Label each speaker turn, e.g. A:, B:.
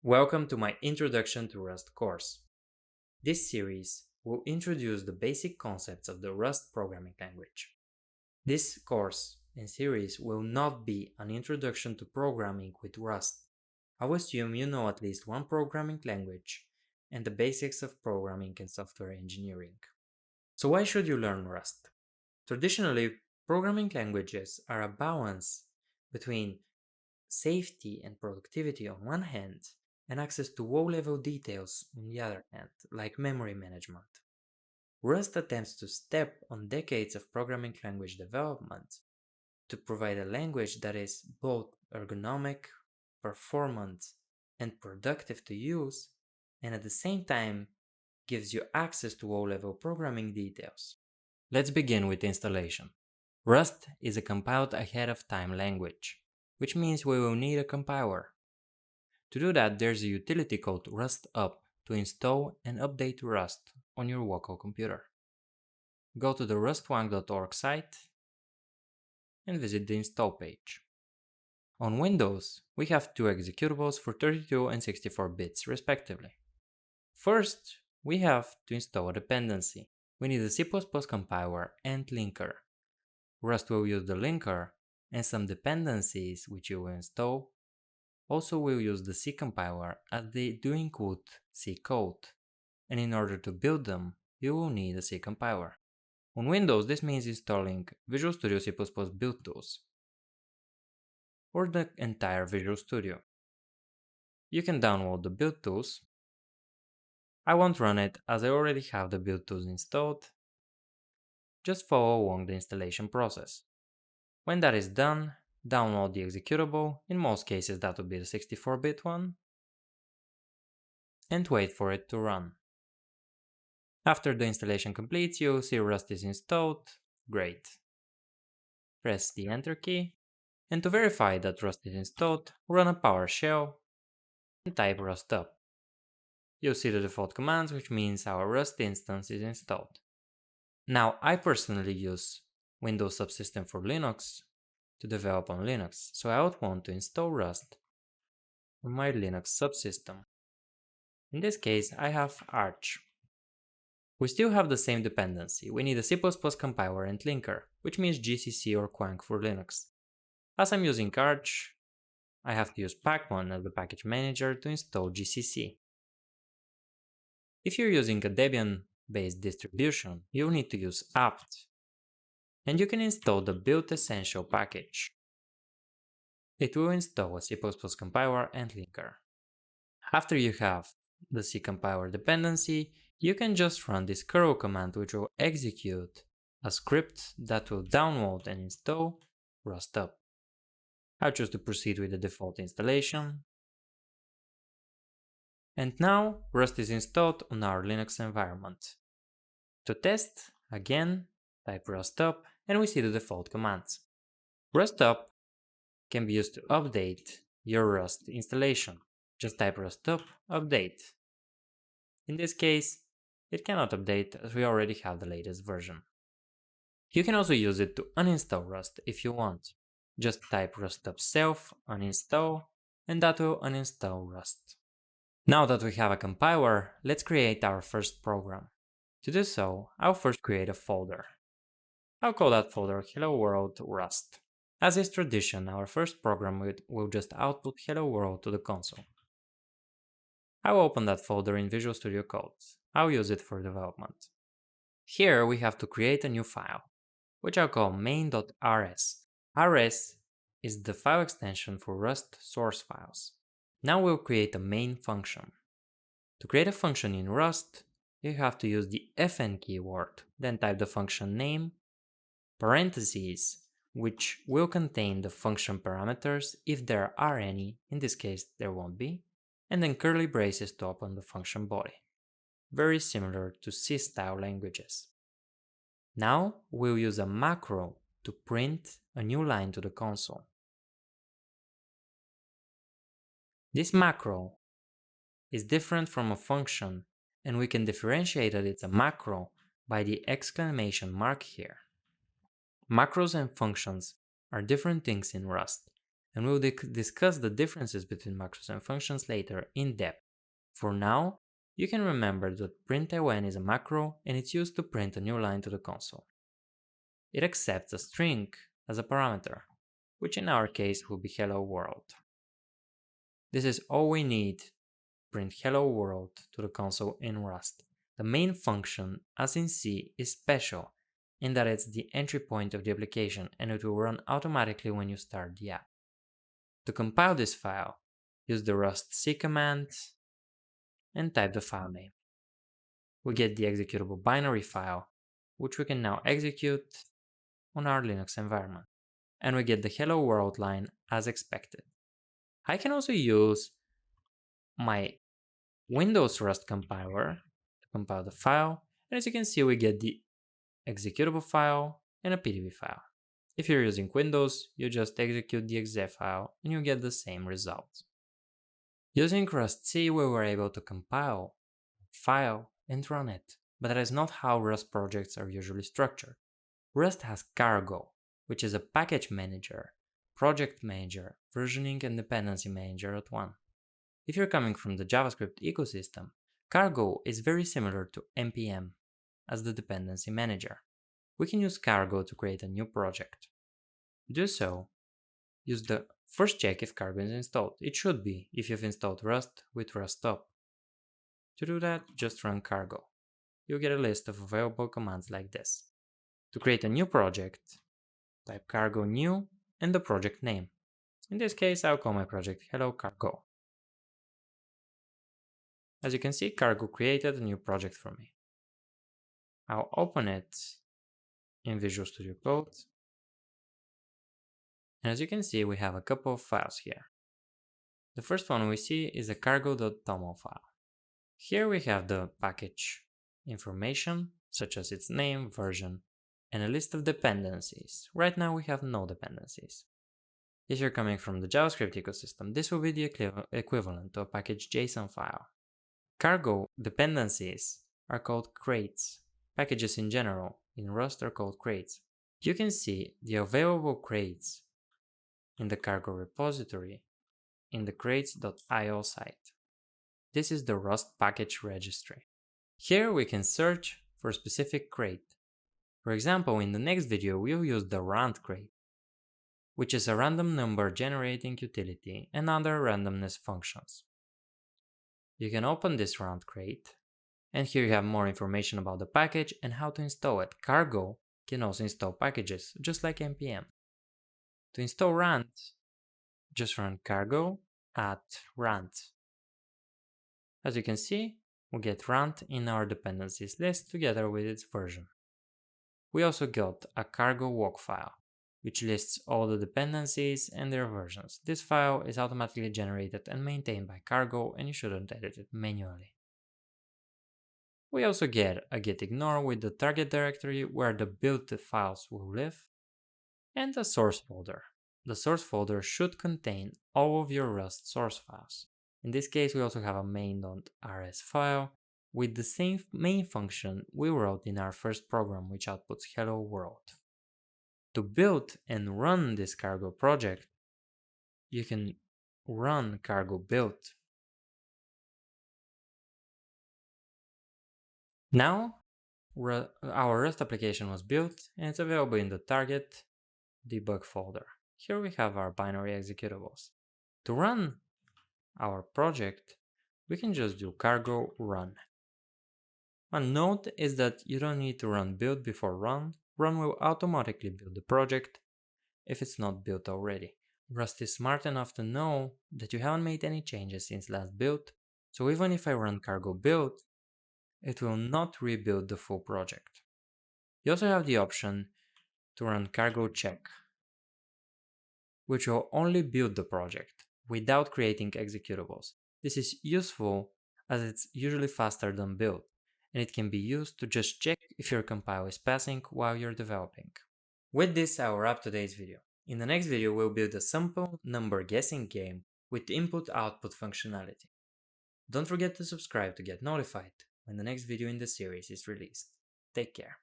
A: Welcome to my Introduction to Rust course. This series will introduce the basic concepts of the Rust programming language. This course and series will not be an introduction to programming with Rust. I will assume you know at least one programming language and the basics of programming and software engineering. So why should you learn Rust? Traditionally, programming languages are a balance between safety and productivity on one hand, and access to low-level details on the other hand, like memory management. Rust attempts to step on decades of programming language development to provide a language that is both ergonomic, performant, and productive to use, and at the same time gives you access to low-level programming details. Let's begin with installation. Rust is a compiled ahead of time language, which means we will need a compiler. To do that, there's a utility called rustup to install and update Rust on your local computer. Go to the rustwang.org site and visit the install page. On Windows, we have two executables for 32 and 64 bits respectively. First, we have to install a dependency. We need a C++ compiler and linker. Rust will use the linker and some dependencies which you will install. Also will use the C compiler as they do include C code, and in order to build them, you will need a C compiler. On Windows, this means installing Visual Studio C++ build tools, or the entire Visual Studio. You can download the build tools. I won't run it as I already have the build tools installed. Just follow along the installation process. When that is done, download the executable, in most cases that would be the 64-bit one, and wait for it to run. After the installation completes, you'll see Rust is installed. Great. Press the Enter key, and to verify that Rust is installed, run a PowerShell and type rustup. You'll see the default commands, which means our Rust instance is installed. Now, I personally use Windows Subsystem for Linux to develop on Linux, so I would want to install Rust on my Linux subsystem. In this case, I have Arch. We still have the same dependency. We need a C++ compiler and linker, which means GCC or Quang for Linux. As I'm using Arch, I have to use pacman as the package manager to install GCC. If you're using a Debian-based distribution, you'll need to use apt, and you can install the build essential package. It will install a C++ compiler and linker. After you have the C compiler dependency, you can just run this curl command, which will execute a script that will download and install rustup. I'll choose to proceed with the default installation. And now Rust is installed on our Linux environment. To test, again, type rustup and we see the default commands. Rustup can be used to update your Rust installation. Just type rustup update. In this case, it cannot update as we already have the latest version. You can also use it to uninstall Rust if you want. Just type rustup self uninstall and that will uninstall Rust. Now that we have a compiler, let's create our first program. To do so, I'll first create a folder. I'll call that folder Hello World Rust. As is tradition, our first program will just output Hello World to the console. I'll open that folder in Visual Studio Code. I'll use it for development. Here we have to create a new file, which I'll call main.rs. rs is the file extension for Rust source files. Now we'll create a main function. To create a function in Rust, you have to use the fn keyword, then type the function name, parentheses, which will contain the function parameters if there are any, in this case there won't be, and then curly braces to open the function body. Very similar to C-style languages. Now we'll use a macro to print a new line to the console. This macro is different from a function, and we can differentiate that it's a macro by the exclamation mark here. Macros and functions are different things in Rust, and we'll discuss the differences between macros and functions later in depth. For now, you can remember that println is a macro and it's used to print a new line to the console. It accepts a string as a parameter, which in our case will be hello world. This is all we need to print hello world to the console in Rust. The main function, as in C, is special in that it's the entry point of the application and it will run automatically when you start the app. To compile this file, use the rustc command and type the file name. We get the executable binary file, which we can now execute on our Linux environment. And we get the hello world line as expected. I can also use my Windows Rust compiler to compile the file, and as you can see we get the executable file and a PDB file. If you're using Windows, you just execute the exe file and you get the same result. Using rustc we were able to compile a file and run it, but that is not how Rust projects are usually structured. Rust has cargo, which is a package manager, project manager, versioning and dependency manager at one. If you're coming from the JavaScript ecosystem, cargo is very similar to npm as the dependency manager. We can use cargo to create a new project. To do so, use the first check if cargo is installed. It should be if you've installed Rust with rustup. To do that, just run cargo. You'll get a list of available commands like this. To create a new project, type cargo new and the project name. In this case, I'll call my project hello cargo. As you can see, cargo created a new project for me. I'll open it in Visual Studio Code. And as you can see, we have a couple of files here. The first one we see is a cargo.toml file. Here we have the package information, such as its name, version, and a list of dependencies. Right now we have no dependencies. If you're coming from the JavaScript ecosystem, this will be the equivalent to a package JSON file. Cargo dependencies are called crates. Packages in general in Rust are called crates. You can see the available crates in the cargo repository in the crates.io site. This is the Rust package registry. Here we can search for a specific crate. For example, in the next video we'll use the rand crate, which is a random number generating utility and other randomness functions. You can open this rand crate, and here you have more information about the package and how to install it. Cargo can also install packages, just like npm. To install rand, just run cargo @rand. As you can see, we get rand in our dependencies list together with its version. We also got a cargo walk file, which lists all the dependencies and their versions. This file is automatically generated and maintained by cargo, and you shouldn't edit it manually. We also get a gitignore with the target directory where the build files will live, and a source folder. The source folder should contain all of your Rust source files. In this case, we also have a main.rs file with the same main function we wrote in our first program, which outputs hello world. To build and run this cargo project, you can run cargo build. Now, our Rust application was built and it's available in the target debug folder. Here we have our binary executables. To run our project, we can just do cargo run. One note is that you don't need to run build before run. Run will automatically build the project if it's not built already. Rust is smart enough to know that you haven't made any changes since last build, so even if I run cargo build, it will not rebuild the full project. You also have the option to run cargo check, which will only build the project without creating executables. This is useful as it's usually faster than build, and it can be used to just check if your compile is passing while you're developing. With this, I will wrap today's video. In the next video, we'll build a simple number guessing game with input-output functionality. Don't forget to subscribe to get notified when the next video in the series is released. Take care.